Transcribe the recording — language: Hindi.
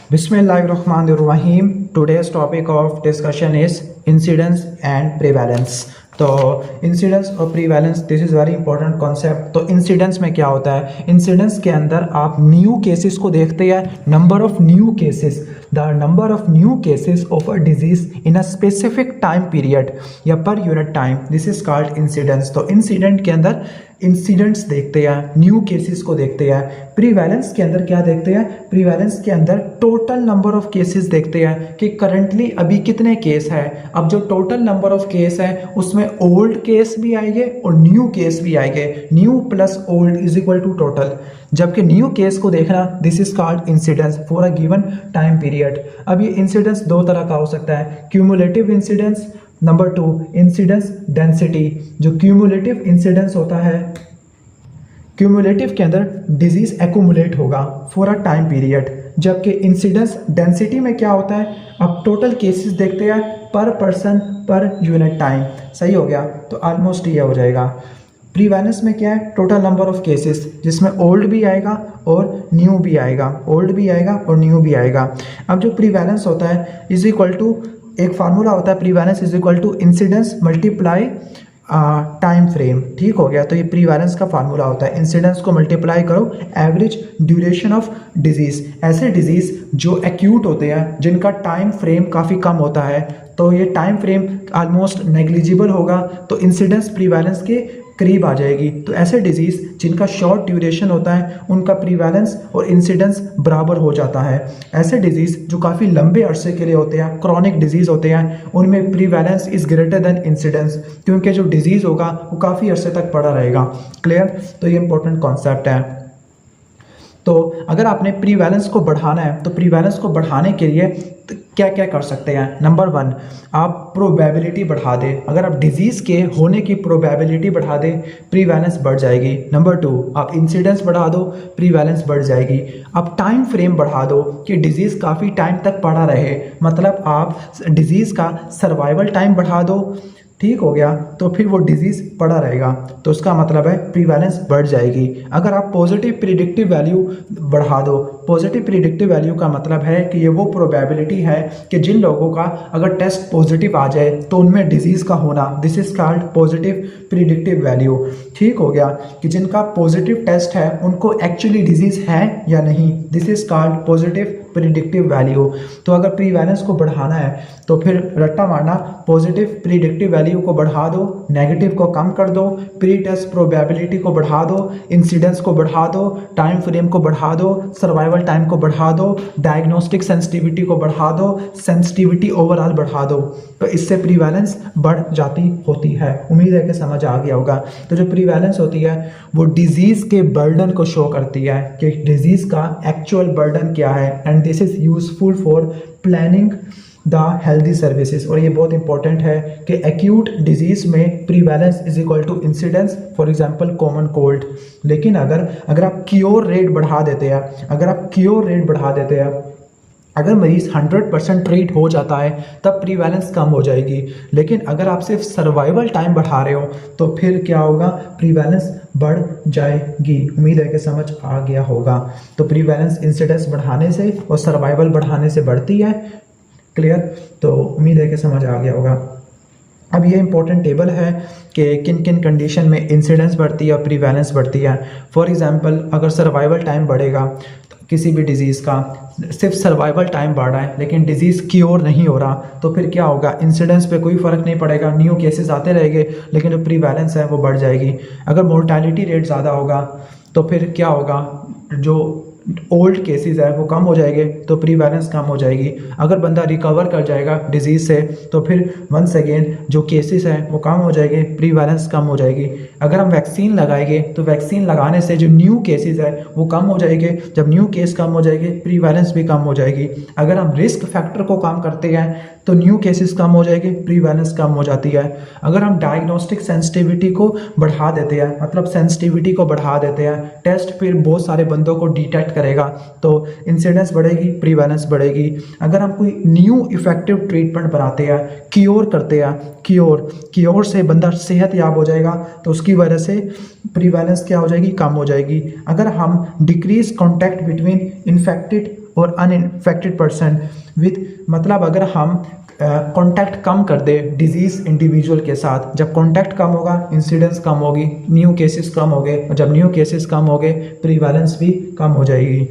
Bismillahirrahmanirrahim. Today's topic of discussion is incidence and prevalence. तो इंसिडेंस और prevalence this is very important concept. तो इंसिडेंस में क्या होता है? इंसिडेंस के अंदर आप न्यू केसेस को देखते हैं, number of new cases, the number of new cases of a disease in a specific time period या per unit time, this is called incidence. तो इंसिडेंट के अंदर इंसिडेंट्स देखते हैं, न्यू केसेस को देखते हैं। प्रीवैलेंस के अंदर क्या देखते हैं? प्रीवैलेंस के अंदर टोटल नंबर ऑफ केसेस देखते हैं कि करंटली अभी कितने केस है। अब जो टोटल नंबर ऑफ केस है उसमें ओल्ड केस भी आएंगे और न्यू केस भी आएंगे। New plus old is equal to total. जबकि न्यू केस को देखना, this is called incidence for a given time period. अब ये इंसिडेंस दो तरह का हो सकता है, cumulative incidence, number 2 incidence density. जो क्यूमुलेटिव इंसिडेंस होता है, क्यूमुलेटिव के अंदर डिजीज एक्यूमुलेट होगा फॉर अ टाइम पीरियड, जबकि इंसिडेंस डेंसिटी में क्या होता है, अब टोटल केसेस देखते हैं पर पर्सन पर यूनिट टाइम। सही हो गया? तो ऑलमोस्ट ये हो जाएगा। प्रीवैलेंस में क्या है? टोटल नंबर ऑफ केसेस, जिसमें ओल्ड भी आएगा और न्यू भी आएगा, ओल्ड भी आएगा और न्यू भी आएगा। अब जो प्रीवैलेंस होता है इज इक्वल टू, एक फार्मूला होता है, prevalence is equal to incidence multiply time frame. ठीक हो गया? तो ये प्रीवैलेंस का फार्मूला होता है, इंसिडेंस को मल्टीप्लाई करो एवरेज ड्यूरेशन ऑफ डिजीज। ऐसे डिजीज जो एक्यूट होते हैं, जिनका टाइम फ्रेम काफ़ी कम होता है, तो ये टाइम फ्रेम ऑलमोस्ट नेग्लिजिबल होगा, तो इंसिडेंस प्रीवैलेंस के करीब आ जाएगी। तो ऐसे डिजीज़ जिनका शॉर्ट ड्यूरेशन होता है, उनका प्रीवैलेंस और इंसिडेंस बराबर हो जाता है। ऐसे डिजीज़ जो काफ़ी लंबे अरसे के लिए होते हैं, क्रॉनिक डिजीज़ होते हैं, उनमें प्रीवैलेंस इज़ ग्रेटर देन इंसिडेंस, क्योंकि जो डिजीज़ होगा वो काफ़ी अरसे तक पड़ा रहेगा। क्लियर? तो ये इंपॉर्टेंट कॉन्सेप्ट है। तो अगर आपने प्रीवैलेंस को बढ़ाना है, तो प्रीवैलेंस को बढ़ाने के लिए क्या क्या कर सकते हैं? नंबर 1, आप प्रोबेबिलिटी बढ़ा दें। अगर आप डिजीज़ के होने की प्रोबेबिलिटी बढ़ा दें, प्रीवैलेंस बढ़ जाएगी। नंबर 2, आप इंसिडेंस बढ़ा दो, प्रीवैलेंस बढ़ जाएगी। आप टाइम फ्रेम बढ़ा दो कि डिजीज़ काफ़ी टाइम तक पड़ा रहे, मतलब आप डिजीज़ का सर्वाइवल टाइम बढ़ा दो। ठीक हो गया? तो फिर वो डिजीज़ पड़ा रहेगा, तो उसका मतलब है प्रीवैलेंस बढ़ जाएगी। अगर आप पॉजिटिव प्रिडिक्टिव वैल्यू बढ़ा दो, पॉजिटिव प्रिडिक्टिव वैल्यू का मतलब है कि ये वो प्रोबेबिलिटी है कि जिन लोगों का अगर टेस्ट पॉजिटिव आ जाए तो उनमें डिजीज़ का होना, this is called positive predictive value. ठीक हो गया? कि जिनका पॉजिटिव टेस्ट है उनको एक्चुअली डिजीज़ है या नहीं, this is called positive predictive value. तो अगर प्रीवैलेंस को बढ़ाना है तो फिर रट्टा मारना, पॉजिटिव प्रिडिक्टिव वैल्यू को बढ़ा दो, नेगेटिव को कम कर दो, प्री टेस्ट प्रोबेबिलिटी को बढ़ा दो, इंसिडेंस को बढ़ा दो, टाइम फ्रेम को बढ़ा दो, सर्वाइवल टाइम को बढ़ा दो, डायग्नोस्टिक सेंसिटिविटी को बढ़ा दो, सेंसिटिविटी ओवरऑल बढ़ा दो। तो इससे प्रीवैलेंस बढ़ जाती होती है। उम्मीद है कि समझ आ गया होगा। तो जो प्रीवैलेंस होती है वो डिजीज़ के बर्डन को शो करती है कि डिजीज़ का एक्चुअल बर्डन क्या है, and this is useful for planning the healthy services. और ये बहुत इंपॉर्टेंट है कि एक्यूट डिजीज़ में prevalence is equal to incidence, for example common cold. लेकिन अगर आप क्योर रेट बढ़ा देते हैं, अगर मरीज़ 100% ट्रीट हो जाता है तब प्रीवैलेंस कम हो जाएगी। लेकिन अगर आप सिर्फ सर्वाइवल टाइम बढ़ा रहे हो तो फिर क्या होगा? प्रीवैलेंस बढ़ जाएगी। उम्मीद है कि समझ आ गया होगा। तो प्रीवैलेंस इंसिडेंस बढ़ाने से और सर्वाइवल बढ़ाने से बढ़ती है। क्लियर? तो उम्मीद है कि समझ आ गया होगा। अब ये इंपॉर्टेंट टेबल है कि किन किन कंडीशन में इंसिडेंस बढ़ती है और प्रीवैलेंस बढ़ती है। फॉर एग्जांपल, अगर सर्वाइवल टाइम बढ़ेगा तो किसी भी डिज़ीज़ का, सिर्फ सर्वाइवल टाइम बढ़ रहा है लेकिन डिजीज़ क्योर नहीं हो रहा, तो फिर क्या होगा? इंसिडेंस पे कोई फ़र्क नहीं पड़ेगा, न्यू केसेस आते रहेंगे, लेकिन जो प्रीवैलेंस है वो बढ़ जाएगी। अगर मोर्टेलिटी रेट ज़्यादा होगा तो फिर क्या होगा? जो ओल्ड केसेस है वो कम हो जाएंगे, तो प्रीवैलेंस कम हो जाएगी। अगर बंदा रिकवर कर जाएगा डिजीज़ से तो फिर वंस अगेन जो केसेस हैं वो कम हो जाएंगे, प्रीवैलेंस कम हो जाएगी। अगर हम वैक्सीन लगाएंगे तो वैक्सीन लगाने से जो न्यू केसेस है वो कम हो जाएंगे, जब न्यू केस कम हो जाएंगे प्रीवैलेंस भी कम हो जाएगी। अगर हम रिस्क फैक्टर को कम करते हैं तो न्यू केसेस कम हो जाएंगे, प्रीवैलेंस कम हो जाती है। अगर हम डायग्नोस्टिक सेंसिटिविटी को बढ़ा देते हैं, मतलब सेंसिटिविटी को बढ़ा देते हैं, टेस्ट फिर बहुत सारे बंदों को डिटेक्ट करेगा, तो इंसिडेंस बढ़ेगी, प्रीवैलेंस बढ़ेगी। अगर हम कोई न्यू इफेक्टिव ट्रीटमेंट बनाते हैं, क्योर करते हैं, क्योर से बंदा सेहत याब हो जाएगा, तो उसकी वजह से प्रीवैलेंस क्या हो जाएगी? कम हो जाएगी। अगर हम डिक्रीज कॉन्टैक्ट बिटवीन इन्फेक्टेड और अनइन्फेक्टेड पर्सन विथ, मतलब अगर हम कांटेक्ट कम कर दे डिजीज़ इंडिविजुअल के साथ, जब कांटेक्ट कम होगा इंसिडेंस कम होगी, न्यू केसेस कम हो गए, और जब न्यू केसेस कम हो गए प्रीवैलेंस भी कम हो जाएगी।